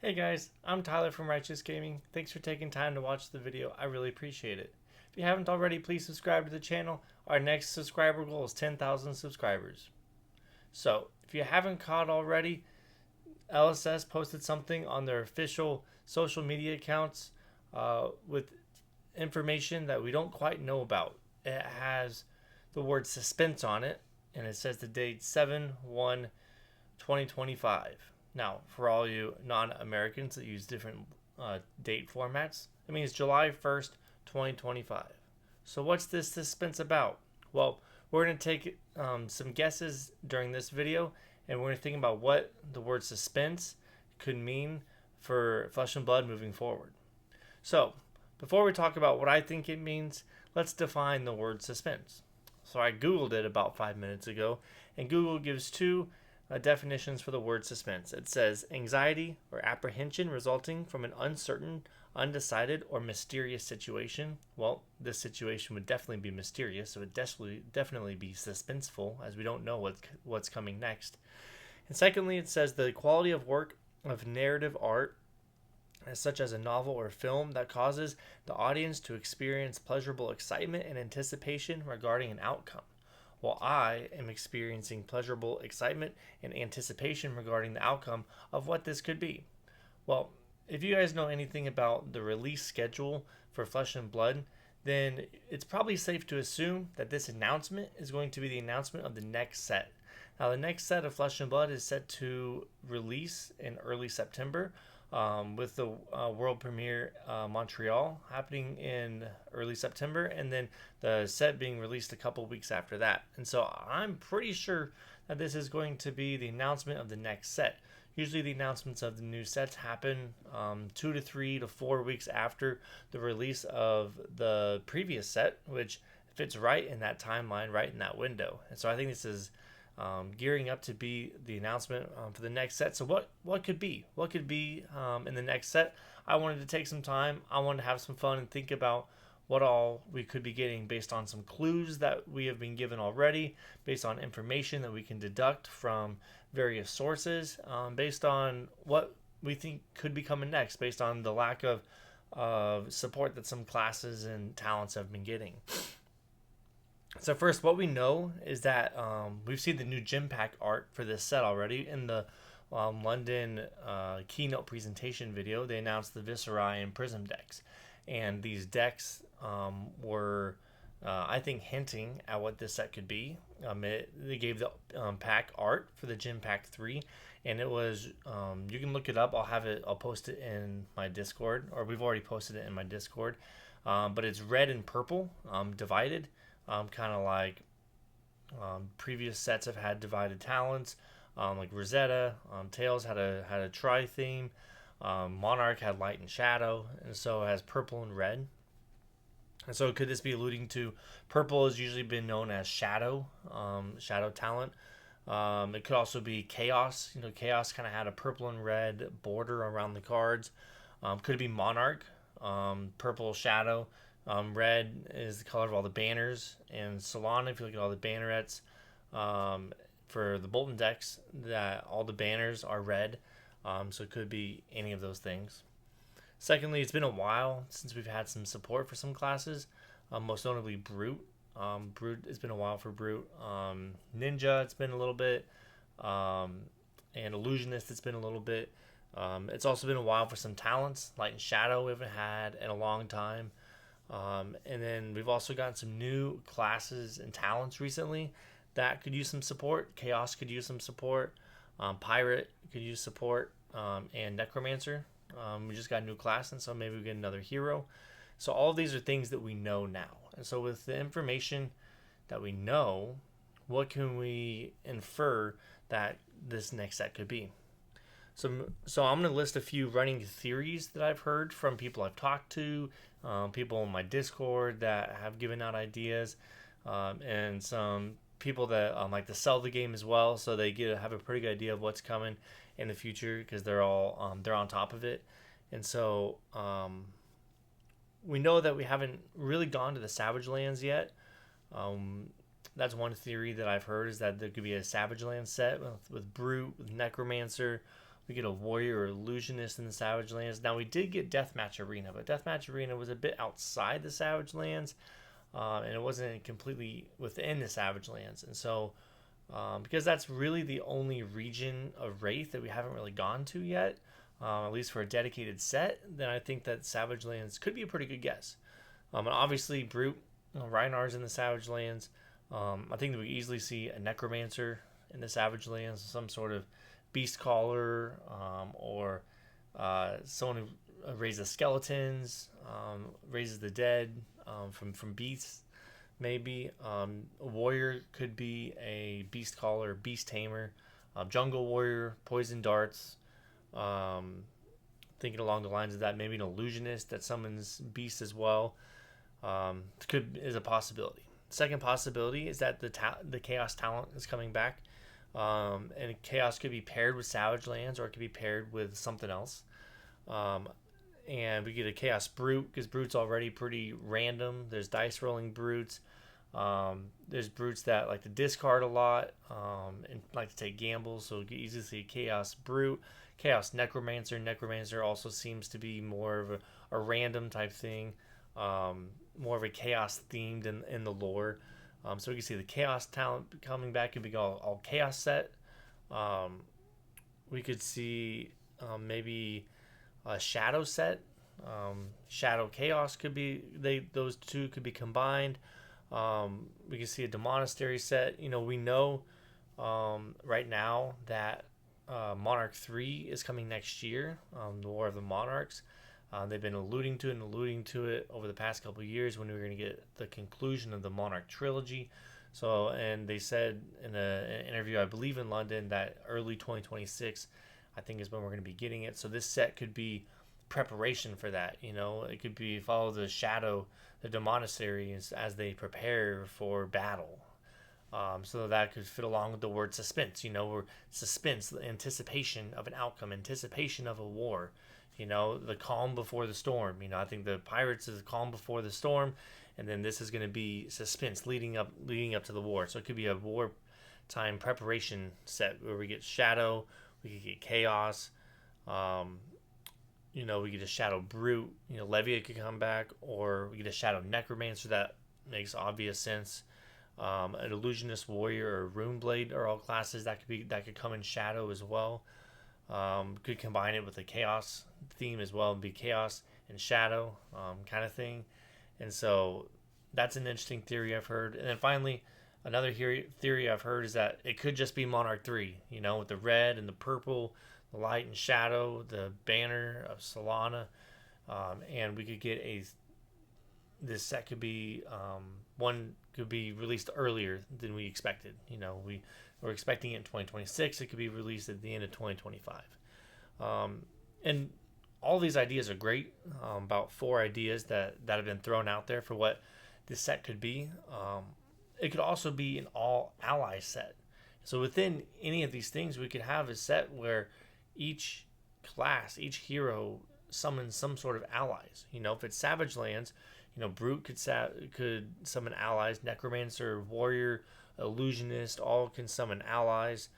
Hey guys, I'm Tyler from Righteous Gaming. Thanks for taking time to watch the video. I really appreciate it. If you haven't already, please subscribe to the channel. Our next subscriber goal is 10,000 subscribers. So, if you haven't caught already, LSS posted something on their official social media accounts with information that we don't quite know about. It has the word suspense on it, and it says the date 7/1/2025. Now, for all you non-Americans that use different date formats, it means July 1st, 2025. So what's this suspense about? Well, we're going to take some guesses during this video, and we're going to think about what the word suspense could mean for Flesh and Blood moving forward. So, before we talk about what I think it means, let's define the word suspense. So I Googled it about 5 minutes ago, and Google gives two definitions for the word suspense. It says anxiety or apprehension resulting from an uncertain, undecided, or mysterious situation. Well, this situation would definitely be mysterious, so it definitely be suspenseful, as we don't know what's coming next. And secondly, it says the quality of work of narrative art, such as a novel or film, that causes the audience to experience pleasurable excitement and anticipation regarding an outcome. While I am experiencing pleasurable excitement and anticipation regarding the outcome of what this could be. Well, if you guys know anything about the release schedule for Flesh and Blood, then it's probably safe to assume that this announcement is going to be the announcement of the next set. Now, the next set of Flesh and Blood is set to release in early September, with the world premiere Montreal happening in early September, and then the set being released a couple weeks after that. And so I'm pretty sure that this is going to be the announcement of the next set. Usually the announcements of the new sets happen 2 to 3 to 4 weeks after the release of the previous set, which fits right in that timeline, right in that window. And so I think this is gearing up to be the announcement for the next set. So what could be? What could be in the next set? I wanted to take some time. I wanted to have some fun and think about what all we could be getting based on some clues that we have been given already, based on information that we can deduct from various sources, based on what we think could be coming next, based on the lack of support that some classes and talents have been getting. So first, what we know is that we've seen the new gym pack art for this set already. In the London keynote presentation video, they announced the Viscerai and Prism decks. And these decks were, I think, hinting at what this set could be. They gave the pack art for the Gym Pack 3, and it was, you can look it up. I'll post it in my Discord, or we've already posted it in my Discord. But it's red and purple, divided. Kind of like previous sets have had divided talents, like Rosetta. Tails had a tri theme. Monarch had light and shadow, and so it has purple and red. And so could this be alluding to purple has usually been known as shadow talent. It could also be chaos. Chaos kind of had a purple and red border around the cards. Could it be Monarch? Purple shadow. Red is the color of all the banners, and Solana, if you look at all the bannerets for the Bolton decks, that all the banners are red, so it could be any of those things. Secondly, it's been a while since we've had some support for some classes, most notably Brute. It's been a while for Brute. Ninja, it's been a little bit, and Illusionist, it's been a little bit. It's also been a while for some talents. Light and Shadow we haven't had in a long time. And then we've also gotten some new classes and talents recently that could use some support. Chaos could use some support. Pirate could use support. And Necromancer. We just got a new class, and so maybe we get another hero. So all of these are things that we know now. And so with the information that we know, what can we infer that this next set could be? So I'm going to list a few running theories that I've heard from people I've talked to, people in my Discord that have given out ideas, and some people that like to sell the game as well, so they have a pretty good idea of what's coming in the future because they're on top of it. And so we know that we haven't really gone to the Savage Lands yet. That's one theory that I've heard, is that there could be a Savage Land set with Brute, with Necromancer, We get a warrior or illusionist in the Savage Lands. Now, we did get Deathmatch Arena, but Deathmatch Arena was a bit outside the Savage Lands, and it wasn't completely within the Savage Lands. And so, because that's really the only region of Wraith that we haven't really gone to yet, at least for a dedicated set, then I think that Savage Lands could be a pretty good guess. And obviously, Brute, Reinhardt's in the Savage Lands. I think that we easily see a Necromancer in the Savage Lands, some sort of Beast Caller, or someone who raises skeletons, raises the dead from beasts, maybe. A warrior could be a Beast Caller, Beast Tamer, Jungle Warrior, Poison Darts. Thinking along the lines of that, maybe an illusionist that summons beasts as well. Is a possibility. Second possibility is that the Chaos talent is coming back, and Chaos could be paired with Savage Lands, or it could be paired with something else. And we get a Chaos Brute, because Brute's already pretty random. There's dice rolling Brutes. There's Brutes that like to discard a lot, and like to take gambles, so you can easily see Chaos Brute. Chaos Necromancer. Necromancer also seems to be more of a random type thing, more of a Chaos themed in the lore. So we can see the Chaos talent coming back. Could be all Chaos set. We could see maybe a Shadow set. Shadow Chaos could be those two could be combined. We can see a Demonastery set. We know right now that Monarch 3 is coming next year, the War of the Monarchs. They've been alluding to it over the past couple of years when we were going to get the conclusion of the Monarch trilogy. So, and they said in an interview, I believe in London, that early 2026, I think, is when we're going to be getting it. So this set could be preparation for that. It could be follow the Shadow, the Demonasteries as they prepare for battle. So that could fit along with the word suspense. Where suspense, the anticipation of an outcome, anticipation of a war. The calm before the storm. I think the Pirates is the calm before the storm, and then this is going to be suspense leading up to the war. So it could be a wartime preparation set where we get Shadow, we could get Chaos, we get a Shadow Brute. Levia could come back, or we get a Shadow Necromancer. That makes obvious sense. An Illusionist Warrior or Runeblade are all classes that could come in Shadow as well. Could combine it with a Chaos theme as well, and be Chaos and Shadow kind of thing. And so that's an interesting theory I've heard. And then finally, another theory I've heard is that it could just be Monarch 3, with the red and the purple, the light and shadow, the banner of Solana, and we could get this set could be one could be released earlier than we expected. We're expecting it in 2026. It could be released at the end of 2025. And all these ideas are great. About 4 ideas that have been thrown out there for what this set could be. It could also be an all ally set. So within any of these things, we could have a set where each class, each hero summons some sort of allies. If it's Savage Lands, Brute could summon allies. Necromancer, Warrior, Illusionist, all can summon allies.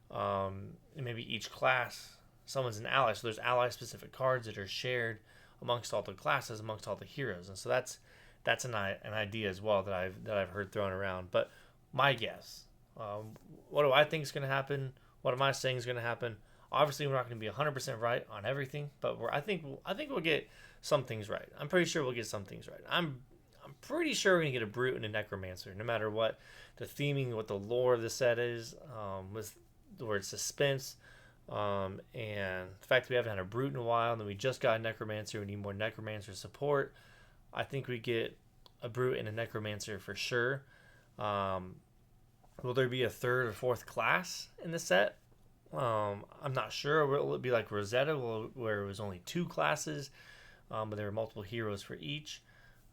And maybe each class summons an ally. So there's ally-specific cards that are shared amongst all the classes, amongst all the heroes. And so that's an idea as well that I've heard thrown around. But my guess, what do I think is going to happen? What am I saying is going to happen? Obviously, we're not going to be 100% right on everything, but I think we'll get some things right. I'm pretty sure we'll get some things right. I'm pretty sure we're going to get a Brute and a Necromancer, no matter what the theming, what the lore of the set is, with the word suspense, and the fact that we haven't had a Brute in a while, and then we just got a Necromancer. We need more Necromancer support. I think we get a Brute and a Necromancer for sure. Will there be a third or fourth class in the set? I'm not sure. Will it be like Rosetta, where it was only 2 classes, but there were multiple heroes for each?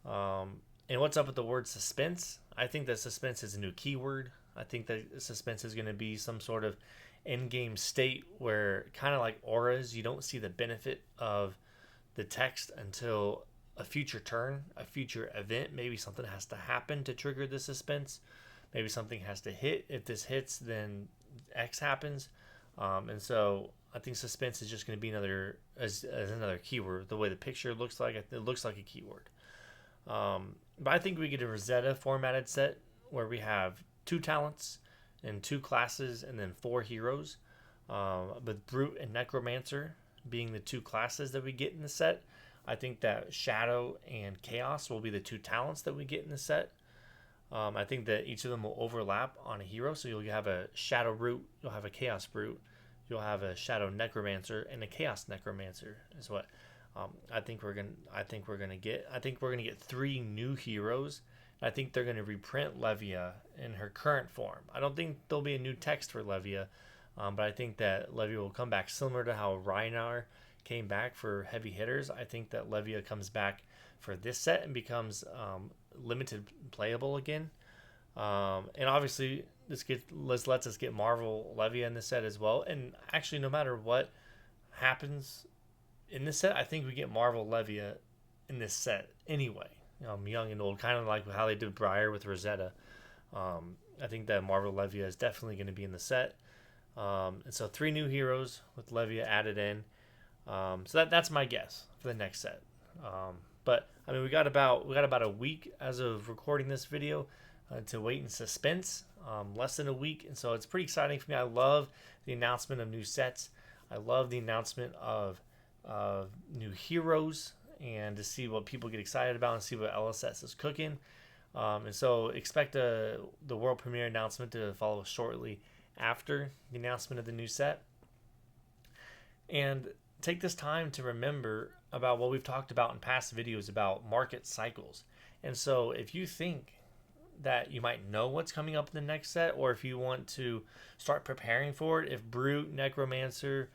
And what's up with the word suspense? I think that suspense is a new keyword. I think that suspense is going to be some sort of end-game state where, kind of like auras, you don't see the benefit of the text until a future turn, a future event. Maybe something has to happen to trigger the suspense. Maybe something has to hit. If this hits, then X happens. And so I think suspense is just going to be another as another keyword. The way the picture looks like it looks like a keyword. But I think we get a Rosetta formatted set where we have 2 talents and 2 classes and then 4 heroes. With Brute and Necromancer being the 2 classes that we get in the set. I think that Shadow and Chaos will be the 2 talents that we get in the set. I think that each of them will overlap on a hero. So you'll have a Shadow Brute, you'll have a Chaos Brute, you'll have a Shadow Necromancer, and a Chaos Necromancer is what I think we're gonna get. I think we're gonna get 3 new heroes. I think they're gonna reprint Levia in her current form. I don't think there'll be a new text for Levia, but I think that Levia will come back similar to how Rhinar came back for heavy hitters. I think that Levia comes back for this set and becomes limited playable again. And obviously, this lets us get Marvel Levia in the set as well. And actually, no matter what happens in this set, I think we get Marvel Levia in this set anyway. Young and old, kind of like how they did Briar with Rosetta. I think that Marvel Levia is definitely going to be in the set. And so 3 new heroes with Levia added in. So that's my guess for the next set. But I mean, we got about a week as of recording this video to wait in suspense. Less than a week, and so it's pretty exciting for me. I love the announcement of new sets. I love the announcement of new heroes, and to see what people get excited about and see what LSS is cooking. And so expect the world premiere announcement to follow shortly after the announcement of the new set. And take this time to remember about what we've talked about in past videos about market cycles. And so if you think that you might know what's coming up in the next set, or if you want to start preparing for it, if Brute, Necromancer,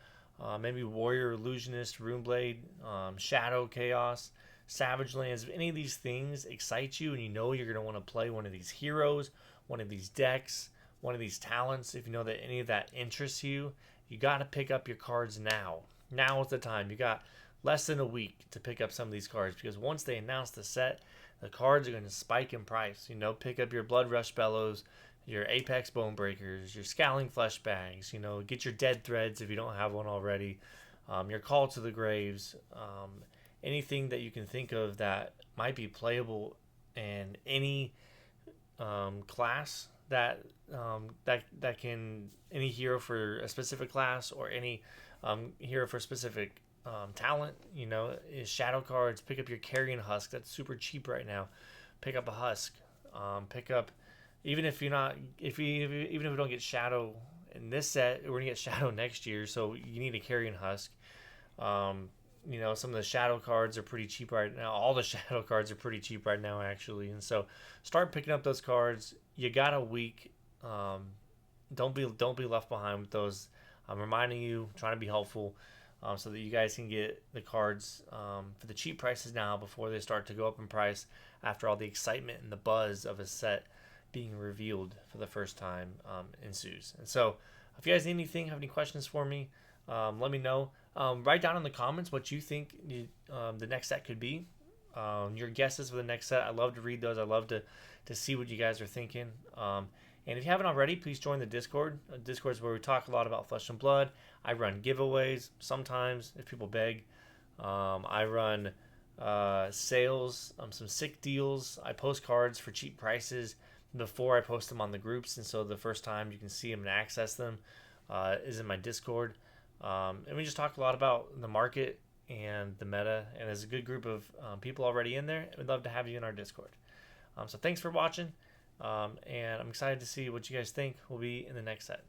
maybe Warrior, Illusionist, Runeblade, Shadow, Chaos, Savage Lands, if any of these things excite you and you know you're going to want to play one of these heroes, one of these decks, one of these talents, if you know that any of that interests you, you got to pick up your cards now. Now is the time. You got less than a week to pick up some of these cards, because once they announce the set, the cards are going to spike in price. Pick up your Blood Rush Bellows, your Apex Bone Breakers, your Scowling Flesh Bags, get your Dead Threads if you don't have one already, your Call to the Graves, anything that you can think of that might be playable in any class that can, any hero for a specific class, or any hero for a specific talent, is shadow cards. Pick up your Carrion Husk. That's super cheap right now. Pick up a Husk. Pick up, even if we don't get Shadow in this set, we're gonna get Shadow next year. So you need a Carrion Husk. Some of the Shadow cards are pretty cheap right now. All the Shadow cards are pretty cheap right now, actually. And so start picking up those cards. You got a week. Don't be left behind with those. I'm reminding you, trying to be helpful. So that you guys can get the cards for the cheap prices now before they start to go up in price after all the excitement and the buzz of a set being revealed for the first time ensues. And so if you guys need anything, have any questions for me, let me know. Write down in the comments what you think the next set could be. Your guesses for the next set. I love to read those. I love to see what you guys are thinking. And if you haven't already, please join the Discord. Discord is where we talk a lot about Flesh and Blood. I run giveaways sometimes if people beg. I run sales, some sick deals. I post cards for cheap prices before I post them on the groups. And so the first time you can see them and access them is in my Discord. And we just talk a lot about the market and the meta. And there's a good group of people already in there. We'd love to have you in our Discord. So thanks for watching. And I'm excited to see what you guys think will be in the next set.